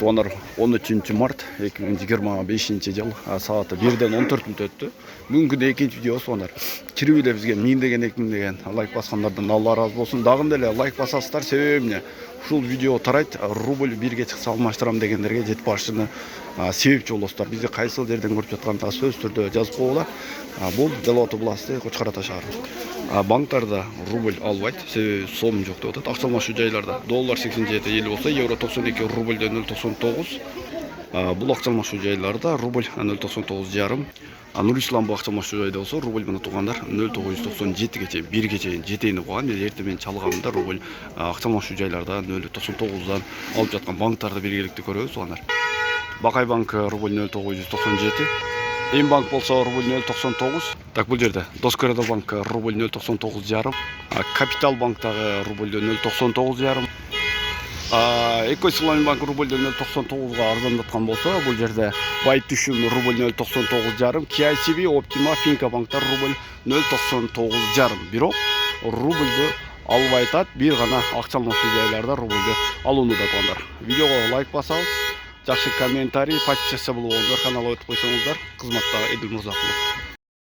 Туанар 13 март 2025 жыл сааты 1-ден 14 мүнөт өттү. Бүгүнкү экинчи видео сонар. Кирип эле бизге 1000 деген 2000 деген лайк баскандардан Алла разы болсун. Дагы эле лайк басасыздар. Себеби эмне? Ушул видео тарайт, рубль бирге чыкса алмаштырам дегендерге жетип барышына себепчи болосуздар. Бизди кайсыл жерден көрүп жатканда сөз түрдө жазып койгула. Бул Делото Бласты Кочкар Ата шаары. Банктарда рубль албайт, себеби сом жок деп атат. Акча алмашуу жайларда доллар 87.50 болсо, евро 92, рубльдө 0.99. Бул акча алмашуу жайларда рубль 0.99,5. Нурислам акча алмашуу жайда болсо, рубль мына туугандар 0.997 чейин, 1 чейин жетейин деп койгон. Эртең мен чалганымда рубль акча алмашуу жайларда 0.99дан алып жаткан банктарды биргеликте көрөбүз туугандар. Бакай банк рубль 0.997. Эм банк болсо рубль 0.99. Так, бул жерде Доскоредо банк рубль 0.99,5. Капитал банктагы рубльдө 0.99,5. Экоислам банк рубльдө 0.99га арзандаткан болсо, бул жерде Байт түшүм рубль 0.99,5. KICB, Optima, Finca банктар рубль 0.99,5. Бирок рубльдө албай атат, бир гана акча алмашуу жайларда рубльдө алуунуда туугандар. Видеого лайк басабыз. Жакшы комментарий, подписчика болуңуздар, каналга өтүп койсоңуздар. Кызматта Эдил Мырзакулов.